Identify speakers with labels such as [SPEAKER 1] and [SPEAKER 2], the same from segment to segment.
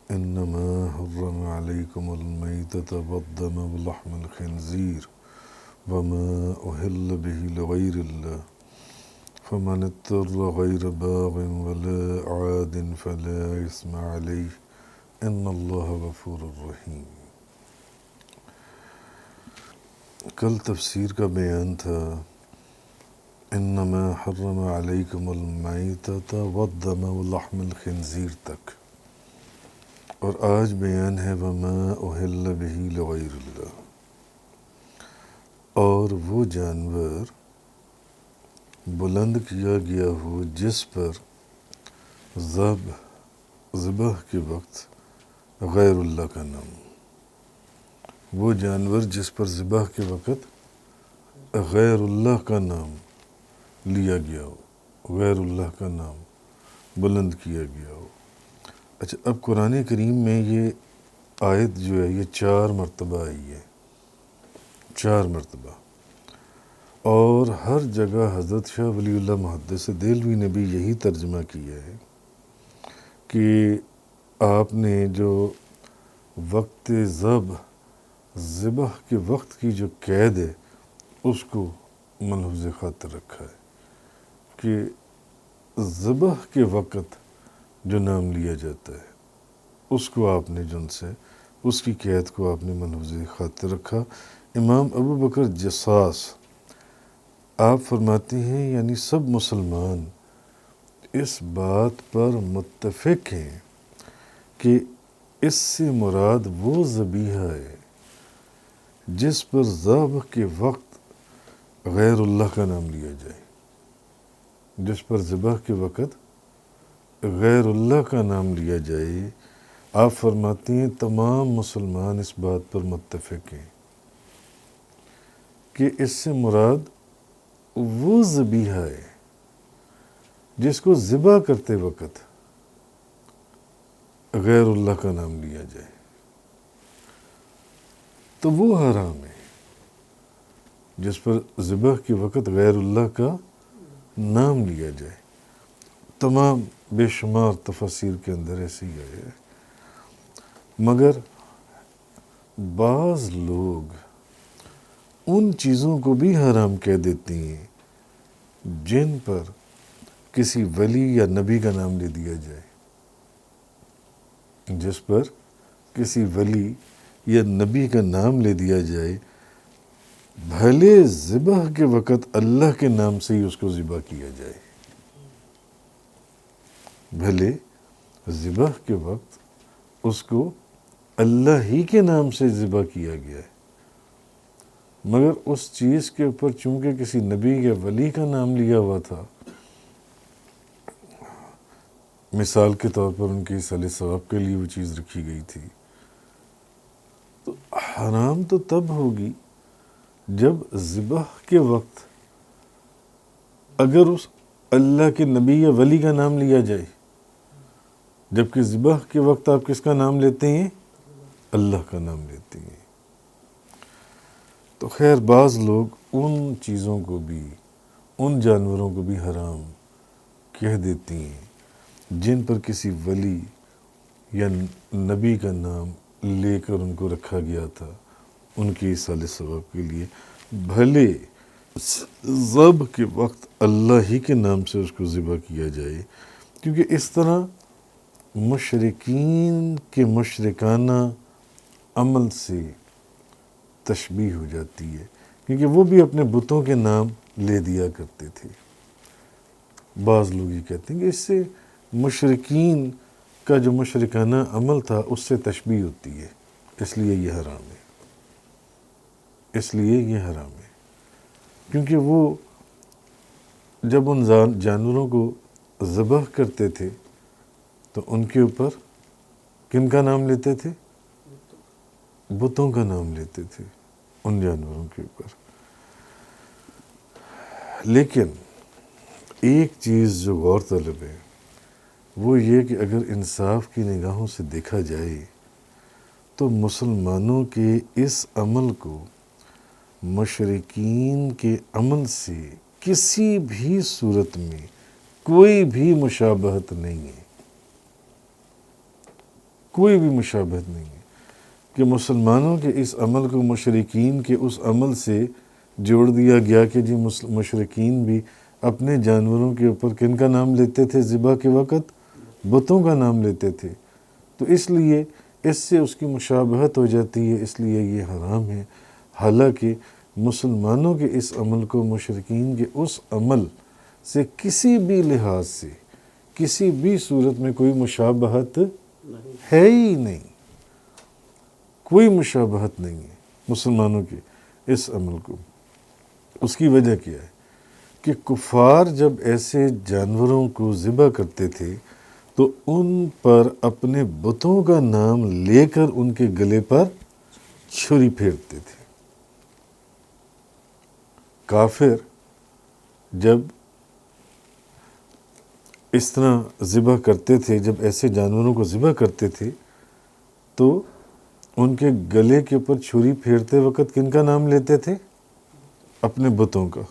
[SPEAKER 1] إنما حرم عليكم الميتة والدم ولحم الخنزير وما أهل به لغير الله فمن اضطر غير باغ ولا عاد فلا إثم عليه إن الله غفور رحيم۔ کل تفسیر کا بیان تھا انما حرم علیکم المیتۃ والدم ولحم الخنزیر تک، اور آج بیان ہے وما اہل بہ لغیر اللہ، اور وہ جانور بلند کیا گیا ہو جس پر ذبح کے وقت غیر اللہ کا نام، وہ جانور جس پر ذبح کے وقت غیر اللہ کا نام لیا گیا ہو، غیر اللہ کا نام بلند کیا گیا ہو۔ اچھا، اب قرآن کریم میں یہ آیت جو ہے یہ 4 مرتبہ آئی ہے، 4 مرتبہ، اور ہر جگہ حضرت شاہ ولی اللہ محدث دہلوی نے بھی یہی ترجمہ کیا ہے کہ آپ نے جو وقت ذبح کے وقت کی جو قید ہے اس کو ملحوظ خاطر رکھا ہے کہ ذبح کے وقت جو نام لیا جاتا ہے اس کو آپ نے جن سے اس کی قید کو آپ نے ملحوظ خاطر رکھا۔ امام ابو بکر جصاص آپ فرماتے ہیں یعنی سب مسلمان اس بات پر متفق ہیں کہ اس سے مراد وہ ذبیحہ ہے جس پر ذبح کے وقت غیر اللہ کا نام لیا جائے، جس پر ذبح کے وقت غیر اللہ کا نام لیا جائے۔ آپ فرماتے ہیں تمام مسلمان اس بات پر متفق ہیں کہ اس سے مراد وہ ذبیحہ ہے جس کو ذبح کرتے وقت غیر اللہ کا نام لیا جائے تو وہ حرام ہے، جس پر ذبح کے وقت غیر اللہ کا نام لیا جائے۔ تمام بے شمار تفاسیر کے اندر ایسے ہی آیا ہے، مگر بعض لوگ ان چیزوں کو بھی حرام کہہ دیتے ہیں جن پر کسی ولی یا نبی کا نام لے دیا جائے، جس پر کسی ولی یا نبی کا نام لے دیا جائے، بھلے ذبح کے وقت اللہ کے نام سے ہی اس کو ذبح کیا جائے، بھلے ذبح کے وقت اس کو اللہ ہی کے نام سے ذبح کیا گیا ہے، مگر اس چیز کے اوپر چونکہ کسی نبی یا ولی کا نام لیا ہوا تھا، مثال کے طور پر ان کے ایصال ثواب کے لیے وہ چیز رکھی گئی تھی، تو حرام تو تب ہوگی جب ذبح کے وقت اگر اس اللہ کے نبی یا ولی کا نام لیا جائے، جبکہ ذبح کے وقت آپ کس کا نام لیتے ہیں؟ اللہ کا نام لیتے ہیں۔ تو خیر بعض لوگ ان چیزوں کو بھی، ان جانوروں کو بھی حرام کہہ دیتے ہیں جن پر کسی ولی یا نبی کا نام لے کر ان کو رکھا گیا تھا ان کی ایصال ثواب کے لیے، بھلے ذبح کے وقت اللہ ہی کے نام سے اس کو ذبح کیا جائے، کیونکہ اس طرح مشرکین کے مشرکانہ عمل سے تشبیہ ہو جاتی ہے، کیونکہ وہ بھی اپنے بتوں کے نام لے دیا کرتے تھے۔ بعض لوگ یہ کہتے ہیں کہ اس سے مشرکین کا جو مشرکانہ عمل تھا اس سے تشبیہ ہوتی ہے، اس لیے یہ حرام ہے، اس لیے یہ حرام ہے، کیونکہ وہ جب ان جانوروں کو ذبح کرتے تھے تو ان کے اوپر کن کا نام لیتے تھے؟ بتوں کا نام لیتے تھے ان جانوروں کے اوپر۔ لیکن ایک چیز جو غور طلب ہے وہ یہ کہ اگر انصاف کی نگاہوں سے دیکھا جائے تو مسلمانوں کے اس عمل کو مشرکین کے عمل سے کسی بھی صورت میں کوئی بھی مشابہت نہیں ہے، کوئی بھی مشابہت نہیں ہے کہ مسلمانوں کے اس عمل کو مشرکین کے اس عمل سے جوڑ دیا گیا کہ جی مشرکین بھی اپنے جانوروں کے اوپر کن کا نام لیتے تھے ذبح کے وقت؟ بتوں کا نام لیتے تھے، تو اس لیے اس سے اس کی مشابہت ہو جاتی ہے، اس لیے یہ حرام ہے۔ حالانکہ مسلمانوں کے اس عمل کو مشرکین کے اس عمل سے کسی بھی لحاظ سے کسی بھی صورت میں کوئی مشابہت ہے ہی نہیں، کوئی مشابہت نہیں ہے مسلمانوں کے اس عمل کو۔ اس کی وجہ کیا ہے کہ کفار جب ایسے جانوروں کو ذبح کرتے تھے تو ان پر اپنے بتوں کا نام لے کر ان کے گلے پر چھری پھیرتے تھے۔ کافر جب اس طرح ذبح کرتے تھے، جب ایسے جانوروں کو ذبح کرتے تھے تو ان کے گلے کے اوپر چھری پھیرتے وقت کن کا نام لیتے تھے؟ اپنے بتوں کا،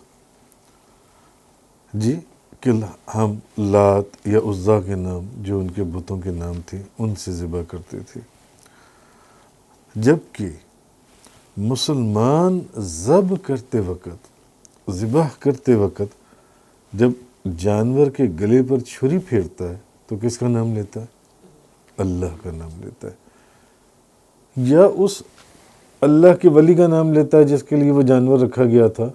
[SPEAKER 1] جی، کہ ہم لات یا عزا کے نام جو ان کے بتوں کے نام تھے ان سے ذبح کرتے تھے۔ جبکہ مسلمان ذبح کرتے وقت جب جانور کے گلے پر چھری پھیرتا ہے تو کس کا نام لیتا ہے؟ اللہ کا نام لیتا ہے، یا اس اللہ کے ولی کا نام لیتا ہے جس کے لیے وہ جانور رکھا گیا تھا،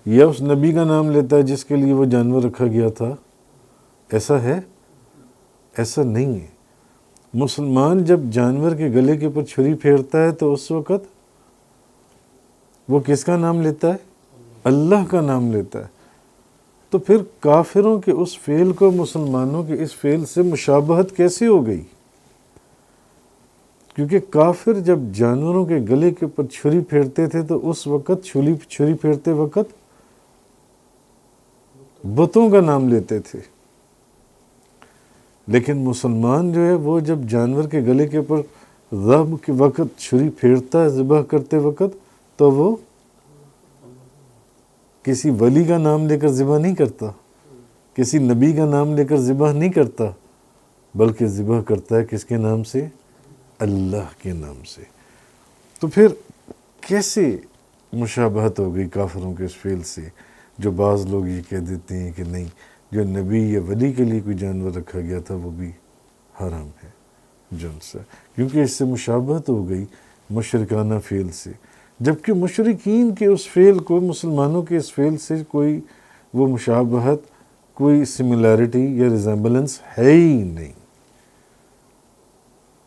[SPEAKER 1] یا اس نبی کا نام لیتا ہے جس کے لیے وہ جانور رکھا گیا تھا۔ ایسا ہے؟ ایسا نہیں ہے۔ مسلمان جب جانور کے گلے کے اوپر چھری پھیرتا ہے تو اس وقت وہ کس کا نام لیتا ہے؟ اللہ کا نام لیتا ہے۔ تو پھر کافروں کے اس فعل کو مسلمانوں کے اس فعل سے مشابہت کیسے ہو گئی؟ کیونکہ کافر جب جانوروں کے گلے کے اوپر چھری پھیرتے تھے تو اس وقت چھری پھیرتے وقت بتوں کا نام لیتے تھے، لیکن مسلمان جو ہے وہ جب جانور کے گلے کے اوپر ذبح کے وقت چھری پھیرتا ہے ذبح کرتے وقت تو وہ کسی ولی کا نام لے کر ذبح نہیں کرتا، کسی نبی کا نام لے کر ذبح نہیں کرتا، بلکہ ذبح کرتا ہے کس کے نام سے؟ اللہ کے نام سے۔ تو پھر کیسے مشابہت ہو گئی کافروں کے اس فعل سے؟ جو بعض لوگ یہ کہہ دیتے ہیں کہ نہیں، جو نبی یا ولی کے لیے کوئی جانور رکھا گیا تھا وہ بھی حرام ہے جن سے، کیونکہ اس سے مشابہت ہو گئی مشرکانہ فعل سے، جبکہ مشرکین کے اس فعل کو مسلمانوں کے اس فعل سے کوئی وہ مشابہت، کوئی سملیرٹی یا ریزمبلنس ہے ہی نہیں۔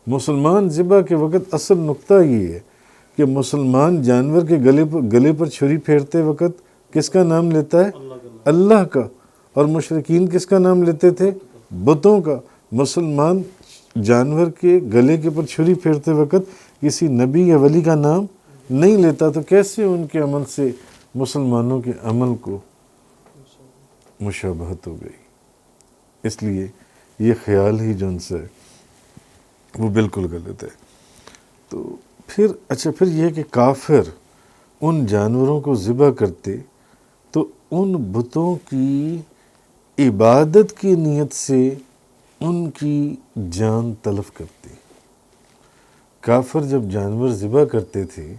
[SPEAKER 1] مسلمان ذبح کے وقت اصل نقطہ یہ ہے کہ مسلمان جانور کے گلے پر چھری پھیرتے وقت کس کا نام لیتا ہے؟ اللہ کا۔ اور مشرکین کس کا نام لیتے تھے؟ بتوں کا۔ مسلمان جانور کے گلے کے پر چھری پھیرتے وقت کسی نبی یا ولی کا نام نہیں لیتا، تو کیسے ان کے عمل سے مسلمانوں کے عمل کو مشابہت ہو گئی؟ اس لیے یہ خیال ہی جو ان سے وہ بالکل غلط ہے۔ تو پھر یہ کہ کافر ان جانوروں کو ذبح کرتے تو ان بتوں کی عبادت کی نیت سے ان کی جان تلف کرتے۔ کافر جب جانور ذبح کرتے تھے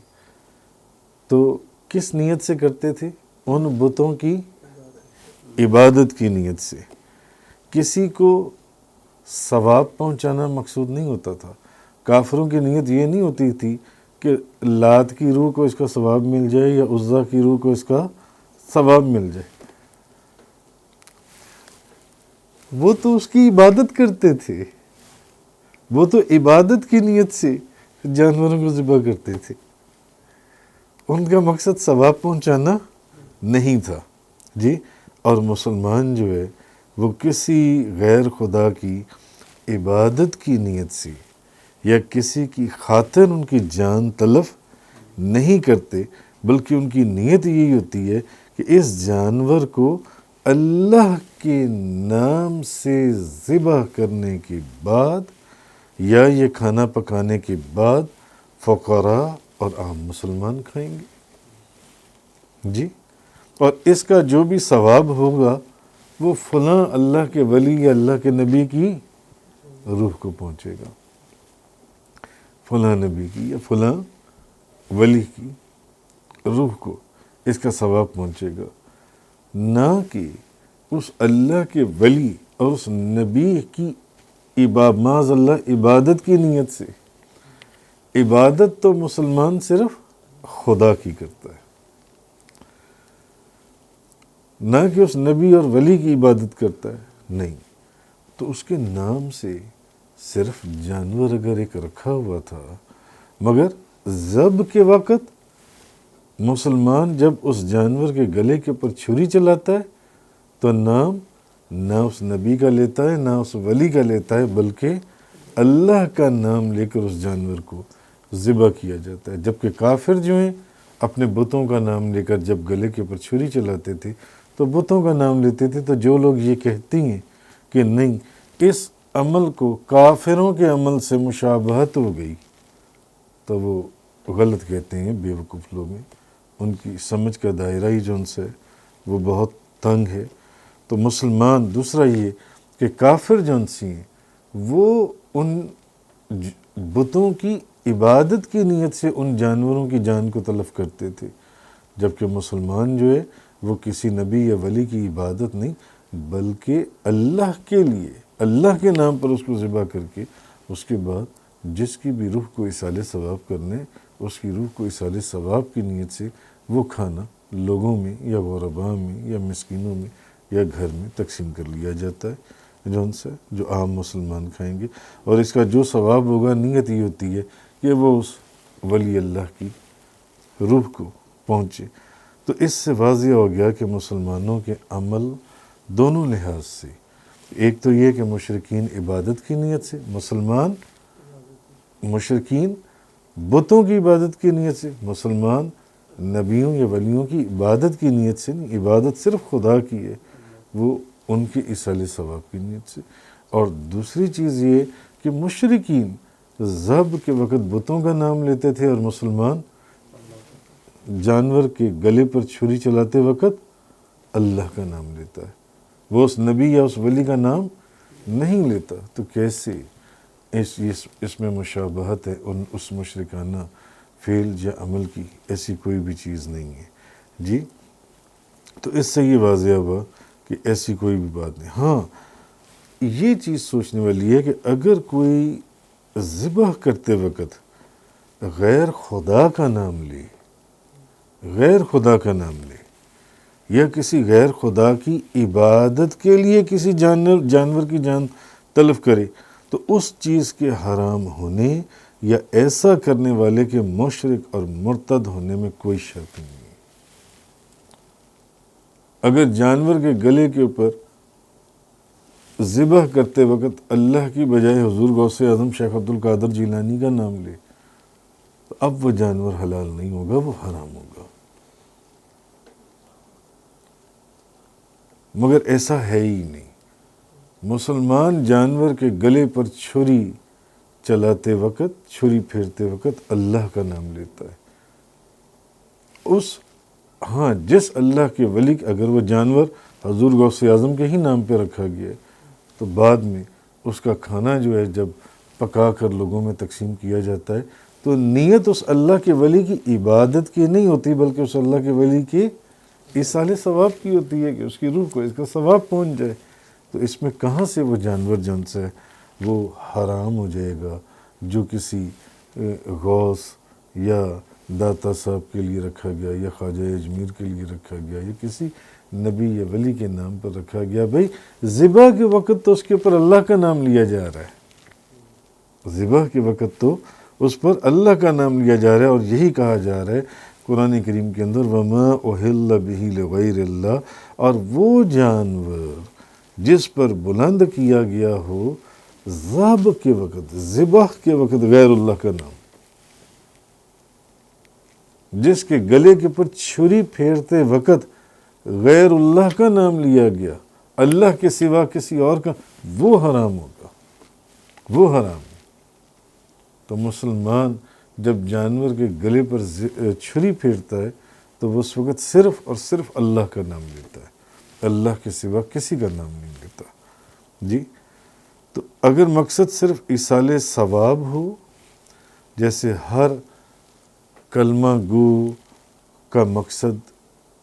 [SPEAKER 1] تو کس نیت سے کرتے تھے؟ ان بتوں کی عبادت کی نیت سے۔ کسی کو ثواب پہنچانا مقصود نہیں ہوتا تھا۔ کافروں کی نیت یہ نہیں ہوتی تھی کہ لات کی روح کو اس کا ثواب مل جائے یا عزا کی روح کو اس کا ثواب مل جائے، وہ تو اس کی عبادت کرتے تھے، وہ تو عبادت کی نیت سے جانوروں کو ذبح کرتے تھے، ان کا مقصد ثواب پہنچانا نہیں تھا، جی۔ اور مسلمان جو ہے وہ کسی غیر خدا کی عبادت کی نیت سے یا کسی کی خاطر ان کی جان تلف نہیں کرتے، بلکہ ان کی نیت یہی ہوتی ہے کہ اس جانور کو اللہ کے نام سے ذبح کرنے کے بعد یا یہ کھانا پکانے کے بعد فقراء اور عام مسلمان کھائیں گے، جی۔ اور اس کا جو بھی ثواب ہوگا وہ فلاں اللہ کے ولی یا اللہ کے نبی کی روح کو پہنچے گا۔ فلاں نبی کی یا فلاں ولی کی روح کو اس کا ثواب پہنچے گا، نہ کہ اس اللہ کے ولی اور اس نبی کی معاذ اللہ عبادت کی نیت سے۔ عبادت تو مسلمان صرف خدا کی کرتا ہے، نہ کہ اس نبی اور ولی کی عبادت کرتا ہے، نہیں۔ تو اس کے نام سے صرف جانور اگر ایک رکھا ہوا تھا، مگر ذبح کے وقت مسلمان جب اس جانور کے گلے کے اوپر چھری چلاتا ہے تو نام نہ اس نبی کا لیتا ہے، نہ اس ولی کا لیتا ہے، بلکہ اللہ کا نام لے کر اس جانور کو ذبح کیا جاتا ہے۔ جبکہ کافر جو ہیں اپنے بتوں کا نام لے کر جب گلے کے اوپر چھری چلاتے تھے تو بتوں کا نام لیتے تھے۔ تو جو لوگ یہ کہتی ہیں کہ نہیں، اس عمل کو کافروں کے عمل سے مشابہت ہو گئی، تو وہ غلط کہتے ہیں، بے وقوف لوگ ہیں، ان کی سمجھ کا دائرہ ہی جو ان سے وہ بہت تنگ ہے۔ تو مسلمان دوسرا یہ کہ کافر جو ان سے ہیں وہ ان بتوں کی عبادت کی نیت سے ان جانوروں کی جان کو تلف کرتے تھے، جبکہ مسلمان جو ہے وہ کسی نبی یا ولی کی عبادت نہیں بلکہ اللہ کے لیے، اللہ کے نام پر اس کو ذبح کر کے اس کے بعد جس کی بھی روح کو ایصال ثواب کرنے، اس کی روح کو ایصال ثواب کی نیت سے وہ کھانا لوگوں میں یا غرباء میں یا مسکینوں میں یا گھر میں تقسیم کر لیا جاتا ہے، جو ان سے جو عام مسلمان کھائیں گے۔ اور اس کا جو ثواب ہوگا، نیت یہ ہوتی ہے کہ وہ اس ولی اللہ کی روح کو پہنچے۔ تو اس سے واضح ہو گیا کہ مسلمانوں کے عمل دونوں لحاظ سے، ایک تو یہ کہ مشرکین عبادت کی نیت سے، مسلمان مشرکین بتوں کی عبادت کی نیت سے، مسلمان نبیوں یا ولیوں کی عبادت کی نیت سے نہیں، عبادت صرف خدا کی ہے، وہ ان کی ایصال ثواب کی نیت سے۔ اور دوسری چیز یہ کہ مشرکین ذبح کے وقت بتوں کا نام لیتے تھے اور مسلمان جانور کے گلے پر چھری چلاتے وقت اللہ کا نام لیتا ہے، وہ اس نبی یا اس ولی کا نام نہیں لیتا۔ تو کیسے اس میں مشابہت ہے اس مشرکانہ فعل یا عمل کی؟ ایسی کوئی بھی چیز نہیں ہے جی۔ تو اس سے یہ واضح ہوا کہ ایسی کوئی بھی بات نہیں۔ ہاں، یہ چیز سوچنے والی ہے کہ اگر کوئی ذبح کرتے وقت غیر خدا کا نام لے، غیر خدا کا نام لے یا کسی غیر خدا کی عبادت کے لیے کسی جانور کی جان تلف کرے، تو اس چیز کے حرام ہونے یا ایسا کرنے والے کے مشرک اور مرتد ہونے میں کوئی شک نہیں ہے۔ اگر جانور کے گلے کے اوپر ذبح کرتے وقت اللہ کی بجائے حضور غوث اعظم شیخ عبد القادر جیلانی کا نام لے، تو اب وہ جانور حلال نہیں ہوگا، وہ حرام ہوگا۔ مگر ایسا ہے ہی نہیں۔ مسلمان جانور کے گلے پر چھری چلاتے وقت، چھری پھیرتے وقت اللہ کا نام لیتا ہے۔ جس اللہ کے ولی، اگر وہ جانور حضور غوث اعظم کے ہی نام پہ رکھا گیا ہے تو بعد میں اس کا کھانا جو ہے جب پکا کر لوگوں میں تقسیم کیا جاتا ہے تو نیت اس اللہ کے ولی کی عبادت کی نہیں ہوتی بلکہ اس اللہ کے ولی کی ایصال ثواب کی ہوتی ہے کہ اس کی روح کو اس کا ثواب پہنچ جائے۔ تو اس میں کہاں سے وہ جانور جن سے وہ حرام ہو جائے گا جو کسی غوث یا داتا صاحب کے لیے رکھا گیا یا خواجہ اجمیر کے لیے رکھا گیا یا کسی نبی یا ولی کے نام پر رکھا گیا؟ بھئی ذبح کے وقت تو اس کے اوپر اللہ کا نام لیا جا رہا ہے، ذبح کے وقت تو اس پر اللہ کا نام لیا جا رہا ہے، اور یہی کہا جا رہا ہے قرآن کریم کے اندر وَمَا أُحِلَّ بِهِ لِغَيْرِ اللَّهِ، اور وہ جانور جس پر بلند کیا گیا ہو ذبح کے وقت، ذبح کے وقت غیر اللہ کا نام، جس کے گلے کے پر چھری پھیرتے وقت غیر اللہ کا نام لیا گیا، اللہ کے سوا کسی اور کا، وہ حرام ہوگا، وہ حرام ہے۔ تو مسلمان جب جانور کے گلے پر چھری پھیرتا ہے تو وہ اس وقت صرف اور صرف اللہ کا نام لیتا ہے، اللہ کے سوا کسی کا نام نہیں لیتا جی۔ تو اگر مقصد صرف ایصال ثواب ہو، جیسے ہر کلمہ گو کا مقصد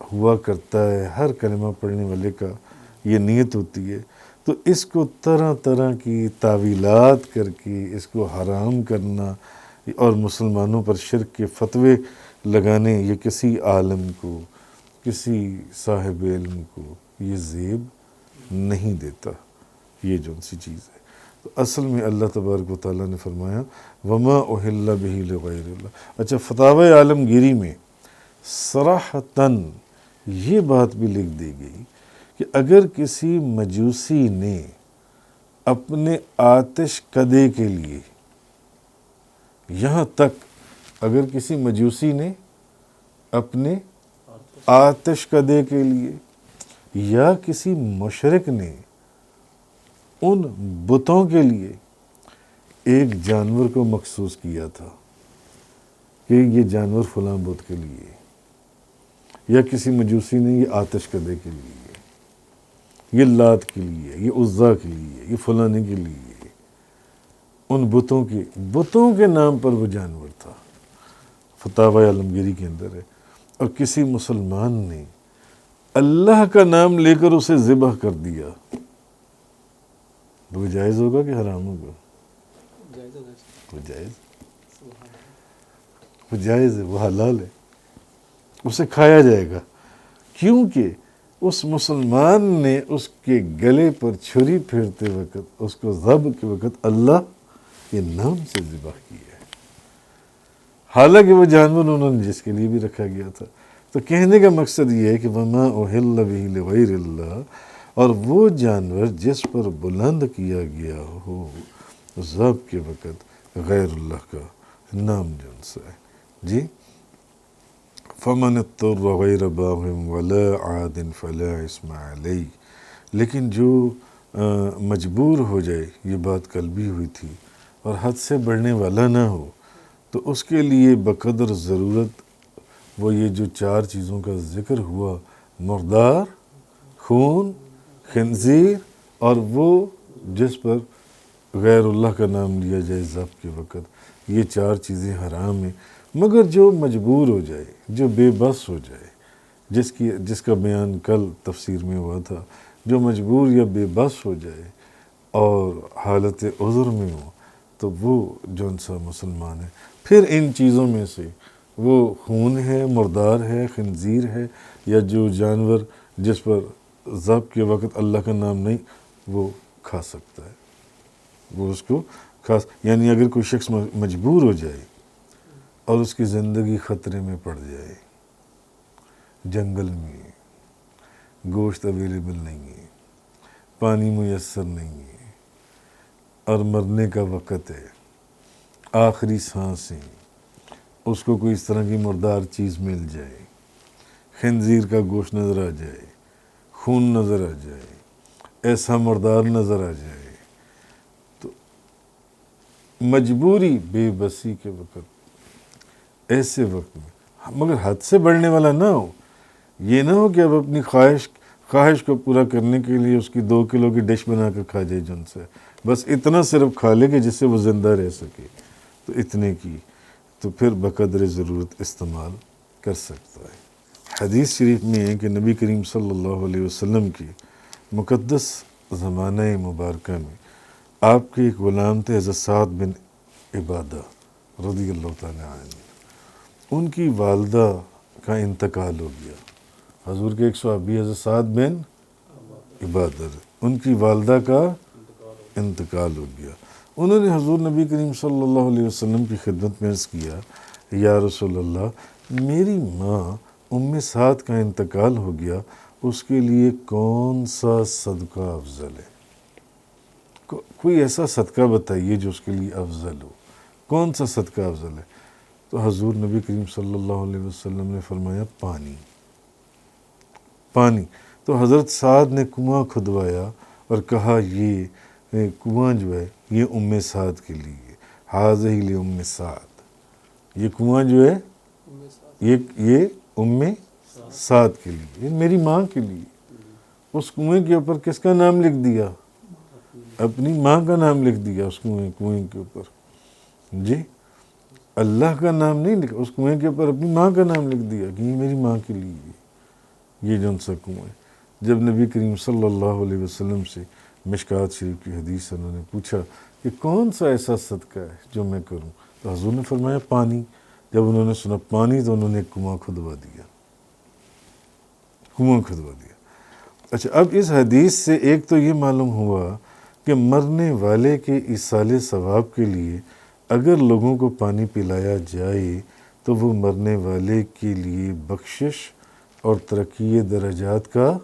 [SPEAKER 1] ہوا کرتا ہے، ہر کلمہ پڑھنے والے کا یہ نیت ہوتی ہے، تو اس کو طرح طرح کی تعویلات کر کے اس کو حرام کرنا اور مسلمانوں پر شرک کے فتوے لگانے، یہ کسی عالم کو، کسی صاحب علم کو یہ زیب نہیں دیتا، یہ جو سی چیز ہے۔ تو اصل میں اللہ تبارک و تعالیٰ نے فرمایا وَمَا أُحِلَّ بِهِ لِغَيْرِ اللَّهِ۔ اچھا، فتاوی عالمگیری میں صراحتاً یہ بات بھی لکھ دی گئی کہ اگر کسی مجوسی نے اپنے آتش کدے کے لیے، یہاں تک اگر کسی مجوسی نے اپنے آتش کدے کے لیے یا کسی مشرک نے ان بتوں کے لیے ایک جانور کو مخصوص کیا تھا کہ یہ جانور فلاں بت کے لیے، یا کسی مجوسی نے یہ آتش کدے کے لیے، یہ لات کے لیے، یہ عزا کے لیے، یہ فلانے کے لیے، ان بتوں کے نام پر وہ جانور تھا، فتاوی عالمگیری کے اندر ہے، اور کسی مسلمان نے اللہ کا نام لے کر اسے ذبح کر دیا، تو وہ جائز ہوگا کہ حرام ہوگا؟ وہ جائز ہے، وہ حلال ہے، اسے کھایا جائے گا، کیونکہ اس مسلمان نے اس کے گلے پر چھری پھیرتے وقت، اس کو ذبح کے وقت اللہ کے نام سے ذبح کیا ہے، حالانکہ وہ جانور انہوں نے جس کے لیے بھی رکھا گیا تھا۔ تو کہنے کا مقصد یہ ہے کہ وَمَا أُحِلَّ بِهِ لِغَيْرِ اللَّهِ، اور وہ جانور جس پر بلند کیا گیا ہو ذبح کے وقت غیر اللہ کا نام جن سے ہے، جی فَمَنِ اضْطُرَّ غَيْرَ بَاغٍ وَلَا عَادٍ فَلَا إِثْمَ عَلَيْهِ، لیکن جو مجبور ہو جائے، یہ بات کل بھی ہوئی تھی، اور حد سے بڑھنے والا نہ ہو، تو اس کے لیے بقدر ضرورت وہ یہ جو چار چیزوں کا ذکر ہوا، مردار، خون، خنزیر، اور وہ جس پر غیر اللہ کا نام لیا جائے ذبح کے وقت، یہ چار چیزیں حرام ہیں، مگر جو مجبور ہو جائے، جو بے بس ہو جائے، جس کا بیان کل تفسیر میں ہوا تھا، جو مجبور یا بے بس ہو جائے اور حالت عذر میں ہو، تو وہ جون سا مسلمان ہے۔ پھر ان چیزوں میں سے وہ خون ہے، مردار ہے، خنزیر ہے، یا جو جانور جس پر ذبح کے وقت اللہ کا نام نہیں، وہ کھا سکتا ہے، وہ اس کو یعنی اگر کوئی شخص مجبور ہو جائے اور اس کی زندگی خطرے میں پڑ جائے، جنگل میں گوشت اویلیبل نہیں ہے، پانی میسر نہیں ہے، اور مرنے کا وقت ہے، آخری سانسیں، اس کو کوئی اس طرح کی مردار چیز مل جائے، خنزیر کا گوشت نظر آ جائے، خون نظر آ جائے، ایسا مردار نظر آ جائے، تو مجبوری بے بسی کے وقت، ایسے وقت میں، مگر حد سے بڑھنے والا نہ ہو، یہ نہ ہو کہ اب اپنی خواہش کو پورا کرنے کے لیے اس کی 2 کلو کی ڈش بنا کر کھا جائے جن سے، بس اتنا صرف کھا لے کہ جس سے وہ زندہ رہ سکے، تو اتنے کی تو پھر بقدر ضرورت استعمال کر سکتا ہے۔ حدیث شریف میں ہے کہ نبی کریم صلی اللہ علیہ وسلم کی مقدس زمانہ مبارکہ میں آپ کے ایک غلام تھے حضرت سعد بن عبادہ رضی اللہ تعالیٰ عنہ، ان کی والدہ کا انتقال ہو گیا، حضور کے ایک صحابی حضرت سعد بن عبادہ، ان کی والدہ کا انتقال ہو گیا، انہوں نے حضور نبی کریم صلی اللہ علیہ وسلم کی خدمت میں عرض کیا، یا رسول اللہ، میری ماں ام سعد کا انتقال ہو گیا، اس کے لیے کون سا صدقہ افضل ہے؟ کوئی ایسا صدقہ بتائیے جو اس کے لیے افضل ہو، کون سا صدقہ افضل ہے؟ تو حضور نبی کریم صلی اللہ علیہ وسلم نے فرمایا پانی۔ تو حضرت سعد نے کنواں کھدوایا اور کہا یہ کنواں جو ہے یہ ام سعد کے لیے، حاذہ لام سعد، یہ کنواں جو ہے یہ ام سعد کے لیے، یہ میری ماں کے لیے۔ اس کنویں کے اوپر کس کا نام لکھ دیا؟ اپنی ماں کا نام لکھ دیا اس کنویں کے اوپر، جی۔ اللہ کا نام نہیں لکھا، اس کنویں کے اوپر اپنی ماں کا نام لکھ دیا کہ یہ میری ماں کے لیے یہ جو ان سا کنویں۔ جب نبی کریم صلی اللہ علیہ وسلم سے مشکات شریف کی حدیث انہوں نے پوچھا کہ کون سا ایسا صدقہ ہے جو میں کروں، تو حضور نے فرمایا پانی۔ جب انہوں نے سنا پانی تو انہوں نے ایک کنواں کھدوا دیا، کنواں کھدوا دیا۔ اچھا، اب اس حدیث سے ایک تو یہ معلوم ہوا کہ مرنے والے کے ایصال ثواب کے لیے اگر لوگوں کو پانی پلایا جائے تو وہ مرنے والے کے لیے بخشش اور ترقی درجات کا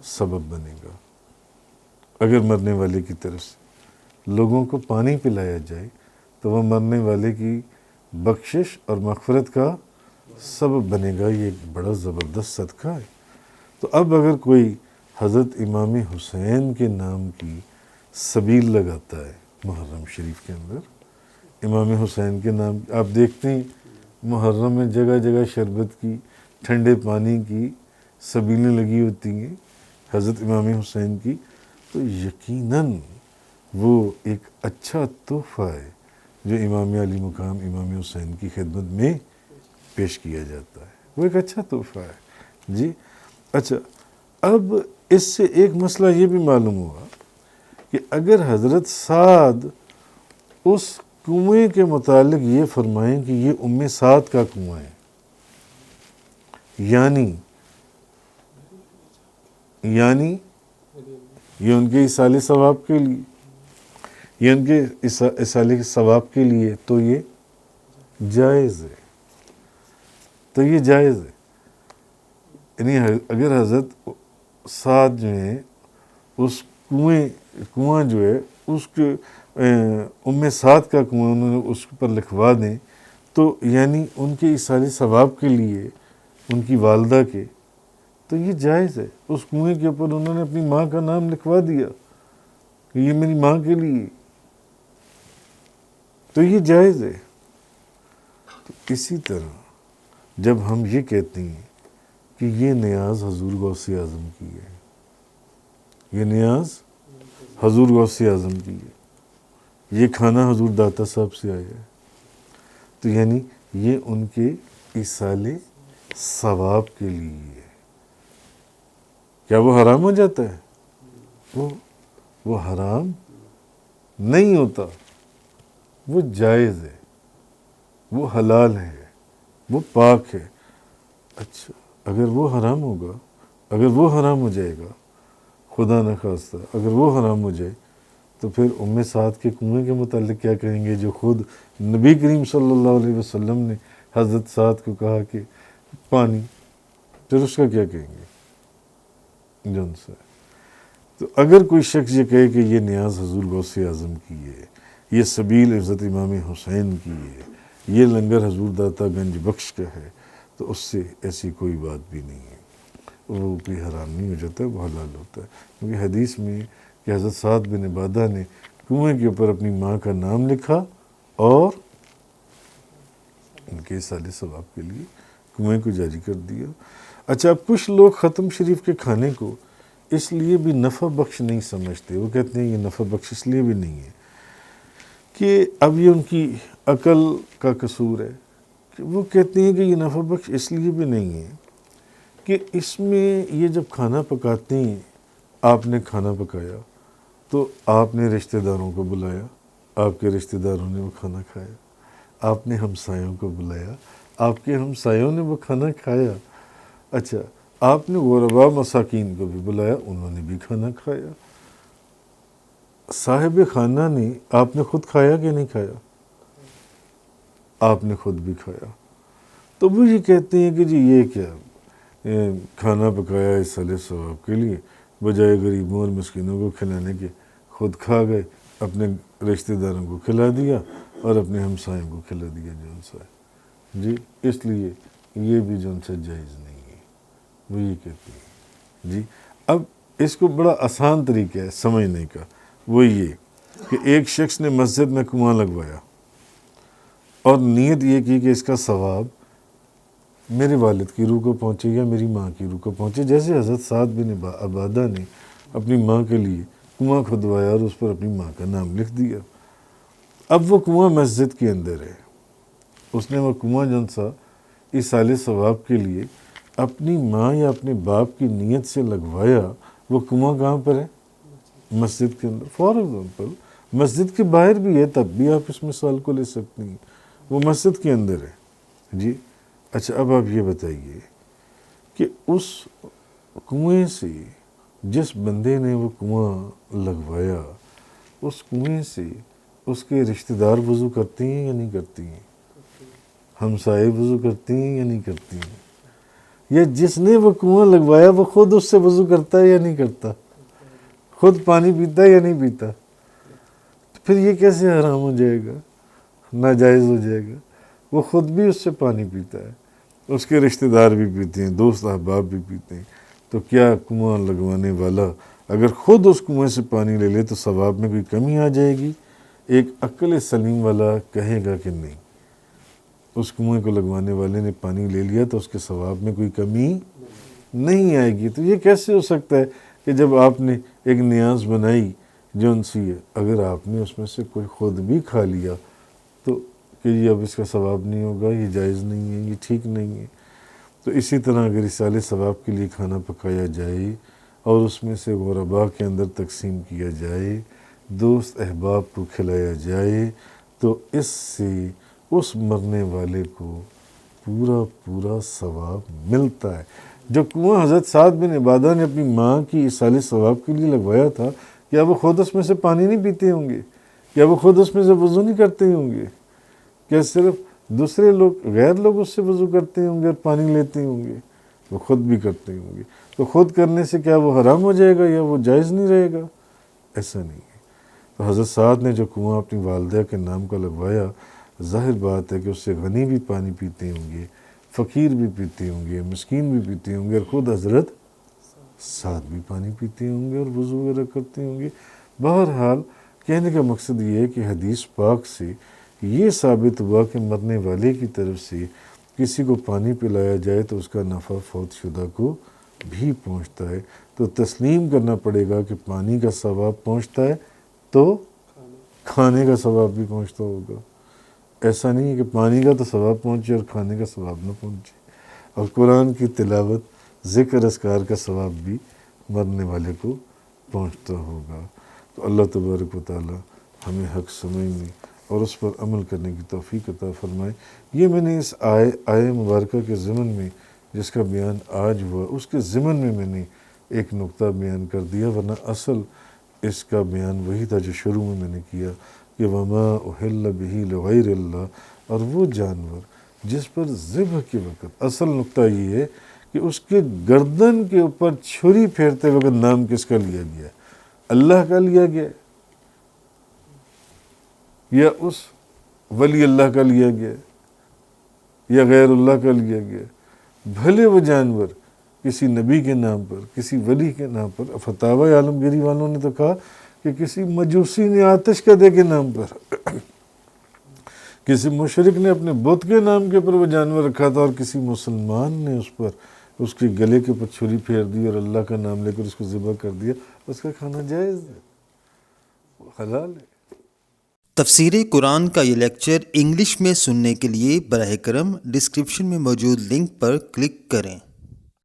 [SPEAKER 1] سبب بنے گا۔ اگر مرنے والے کی طرف سے لوگوں کو پانی پلایا جائے تو وہ مرنے والے کی بخشش اور مغفرت کا سبب بنے گا۔ یہ ایک بڑا زبردست صدقہ ہے۔ تو اب اگر کوئی حضرت امام حسین کے نام کی سبیل لگاتا ہے محرم شریف کے اندر، امام حسین کے نام، آپ دیکھتے ہیں محرم میں جگہ جگہ شربت کی، ٹھنڈے پانی کی سبیلیں لگی ہوتی ہیں حضرت امام حسین کی، تو یقیناً وہ ایک اچھا تحفہ ہے جو امام علی مقام امام حسین کی خدمت میں پیش کیا جاتا ہے، وہ ایک اچھا تحفہ ہے جی۔ اچھا، اب اس سے ایک مسئلہ یہ بھی معلوم ہوا کہ اگر حضرت سعد اس کنویں کے متعلق یہ فرمائیں کہ یہ ام سعد کا کنواں ہے، یعنی یہ ان کے ایصال ثواب کے لیے، یہ ان کے ایصال ثواب کے لیے، تو یہ جائز ہے، تو یہ جائز ہے۔ یعنی اگر حضرت سعد جو ہیں اس کنواں جو ہے اس کے ام سعد کا کنواں انہوں نے اس پر لکھوا دیں تو یعنی ان کے ایصال ثواب کے لیے، ان کی والدہ کے، تو یہ جائز ہے۔ اس کنویں کے اوپر انہوں نے اپنی ماں کا نام لکھوا دیا کہ یہ میری ماں کے لیے، تو یہ جائز ہے۔ تو اسی طرح جب ہم یہ کہتے ہیں کہ یہ نیاز حضور غوث اعظم کی ہے، یہ نیاز حضور غوث اعظم کی ہے، یہ کھانا حضور داتا صاحب سے آیا ہے، تو یعنی یہ ان کے ایصال ثواب کے لیے ہے۔ کیا وہ حرام ہو جاتا ہے؟ وہ حرام نہیں ہوتا، وہ جائز ہے، وہ حلال ہے، وہ پاک ہے۔ اچھا، اگر وہ حرام ہوگا، اگر وہ حرام ہو جائے گا، خدا نہ خواستہ اگر وہ حرام ہو جائے تو پھر ام سعد کے کنویں کے متعلق کیا کہیں گے جو خود نبی کریم صلی اللہ علیہ وسلم نے حضرت سعد کو کہا کہ پانی، پھر اس کا کیا کہیں گے جن سے؟ تو اگر کوئی شخص یہ کہے کہ یہ نیاز حضور غوث اعظم کی ہے، یہ سبیل حضرت امام حسین کی ہے، یہ لنگر حضور داتا گنج بخش کا ہے، تو اس سے ایسی کوئی بات بھی نہیں ہے، وہ کوئی حرام نہیں ہو جاتا، وہ حلال ہوتا ہے۔ کیونکہ حدیث میں کہ حضرت سعد بن عبادہ نے کنویں کے اوپر اپنی ماں کا نام لکھا اور ان کے ایصال ثواب کے لیے کنویں کو جاری کر دیا۔ اچھا، اب کچھ لوگ ختم شریف کے کھانے کو اس لیے بھی نفع بخش نہیں سمجھتے، وہ کہتے ہیں یہ نفع بخش اس لیے بھی نہیں ہے کہ اب یہ ان کی عقل کا قصور ہے، کہ وہ کہتے ہیں کہ یہ نفع بخش اس لیے بھی نہیں ہے کہ اس میں یہ جب کھانا پکاتے ہیں، آپ نے کھانا پکایا تو آپ نے رشتہ داروں کو بلایا، آپ کے رشتہ داروں نے وہ کھانا کھایا، آپ نے ہمسایوں کو بلایا، آپ کے ہمسایوں نے وہ کھانا کھایا۔ اچھا، آپ نے غرباء مساکین کو بھی بلایا، انہوں نے بھی کھانا کھایا۔ صاحب خانہ نے، آپ نے خود کھایا کہ نہیں کھایا؟ آپ نے خود بھی کھایا۔ تو وہ یہ کہتے ہیں کہ جی یہ کیا کھانا پکایا ایصال ثواب کے لیے، بجائے غریبوں اور مسکینوں کو کھلانے کے خود کھا گئے، اپنے رشتہ داروں کو کھلا دیا اور اپنے ہمسایوں کو کھلا دیا جون سا ہے جی، اس لیے یہ بھی جون سا جائز نہیں ہے، وہ یہ کہتے ہیں جی۔ اب اس کو بڑا آسان طریقہ ہے سمجھنے کا، وہ یہ کہ ایک شخص نے مسجد میں کنواں لگوایا اور نیت یہ کی کہ اس کا ثواب میرے والد کی روح کو پہنچے یا میری ماں کی روح کو پہنچے، جیسے حضرت سعد بن عبادہ نے اپنی ماں کے لیے کنواں کھدوایا اور اس پر اپنی ماں کا نام لکھ دیا۔ اب وہ کنواں مسجد کے اندر ہے اس نے وہ کنواں جن سا ایصال ثواب کے لیے اپنی ماں یا اپنے باپ کی نیت سے لگوایا، وہ کنواں کہاں پر ہے؟ مسجد کے اندر. فار ایگزامپل مسجد کے باہر بھی ہے، تب بھی آپ اس مثال کو لے سکتی ہیں، وہ مسجد کے اندر ہے جی. اچھا اب آپ یہ بتائیے کہ اس کنویں سے جس بندے نے وہ کنواں لگوایا، اس کنویں سے اس کے رشتہ دار وضو کرتے ہیں یا نہیں کرتی ہیں؟ ہمسائے وضو کرتی ہیں یا نہیں کرتی ہیں؟ یا جس نے وہ کنواں لگوایا وہ خود اس سے وضو کرتا ہے یا نہیں کرتا؟ خود پانی پیتا ہے یا نہیں پیتا؟ پھر یہ کیسے حرام ہو جائے گا، ناجائز ہو جائے گا؟ وہ خود بھی اس سے پانی پیتا ہے، اس کے رشتہ دار بھی پیتے ہیں، دوست احباب بھی پیتے ہیں. تو کیا کنواں لگوانے والا اگر خود اس کنویں سے پانی لے لے تو ثواب میں کوئی کمی آ جائے گی؟ ایک عقل سلیم والا کہے گا کہ نہیں، اس کنویں کو لگوانے والے نے پانی لے لیا تو اس کے ثواب میں کوئی کمی نہیں آئے گی. تو یہ کیسے ہو سکتا ہے کہ جب آپ نے ایک نیاز بنائی جو ان سی ہے، اگر آپ نے اس میں سے کوئی خود بھی کھا لیا تو کہ یہ اب اس کا ثواب نہیں ہوگا، یہ جائز نہیں ہے، یہ ٹھیک نہیں ہے. تو اسی طرح اگر ایصال ثواب کے لیے کھانا پکایا جائے اور اس میں سے غرباء کے اندر تقسیم کیا جائے، دوست احباب کو کھلایا جائے، تو اس سے اس مرنے والے کو پورا ثواب ملتا ہے. جو کنواں حضرت سعد بن عبادہ نے اپنی ماں کی ایصال ثواب کے لیے لگوایا تھا، کیا وہ خود اس میں سے پانی نہیں پیتے ہوں گے؟ کیا وہ خود اس میں سے وضو نہیں کرتے ہوں گے؟ کیا صرف دوسرے لوگ، غیر لوگ اس سے وضو کرتے ہوں گے اور پانی لیتے ہوں گے؟ وہ خود بھی کرتے ہوں گے. تو خود کرنے سے کیا وہ حرام ہو جائے گا یا وہ جائز نہیں رہے گا؟ ایسا نہیں ہے. تو حضرت سعد نے جو کنواں اپنی والدہ کے نام کا لگوایا، ظاہر بات ہے کہ اس سے غنی بھی پانی پیتے ہوں گے، فقیر بھی پیتے ہوں گے، مسکین بھی پیتے ہوں گے، اور خود حضرت سعد بھی پانی پیتے ہوں گے اور وضو وغیرہ کرتے ہوں گے. بہرحال کہنے کا مقصد یہ ہے کہ حدیث پاک سے یہ ثابت ہوا کہ مرنے والے کی طرف سے کسی کو پانی پلایا جائے تو اس کا نفع فوت شدہ کو بھی پہنچتا ہے. تو تسلیم کرنا پڑے گا کہ پانی کا ثواب پہنچتا ہے تو کھانے کا ثواب بھی پہنچتا ہوگا. ایسا نہیں ہے کہ پانی کا تو ثواب پہنچے اور کھانے کا ثواب نہ پہنچے. اور قرآن کی تلاوت، ذکر اذکار کا ثواب بھی مرنے والے کو پہنچتا ہوگا. تو اللہ تبارک و تعالی ہمیں حق سمجھنے اور اس پر عمل کرنے کی توفیق عطا فرمائے. یہ میں نے اس آیے مبارکہ کے ضمن میں جس کا بیان آج ہوا، اس کے ضمن میں نے ایک نقطہ بیان کر دیا، ورنہ اصل اس کا بیان وہی تھا جو شروع میں نے کیا کہ وما احل بہ لغیر اللہ. اور وہ جانور جس پر ذبح کے وقت اصل نقطہ یہ ہے کہ اس کے گردن کے اوپر چھری پھیرتے وقت نام کس کا لیا گیا؟ اللہ کا لیا گیا یا اس ولی اللہ کا لیا گیا یا غیر اللہ کا لیا گیا؟ بھلے وہ جانور کسی نبی کے نام پر، کسی ولی کے نام پر. فتاوی عالمگیری والوں نے تو کہا کہ کسی مجوسی نے آتش قدے کے نام پر، کسی مشرک نے اپنے بت کے نام کے اوپر وہ جانور رکھا تھا، اور کسی مسلمان نے اس پر اس کے گلے کے اوپر چھری پھیر دی اور اللہ کا نام لے کر اس کو ذبح کر دیا. اس کا کھانا جائز ہے، حلال ہے.
[SPEAKER 2] تفسیر قرآن کا یہ لیکچر انگلش میں سننے کے لیے براہ کرم ڈسکرپشن میں موجود لنک پر کلک کریں.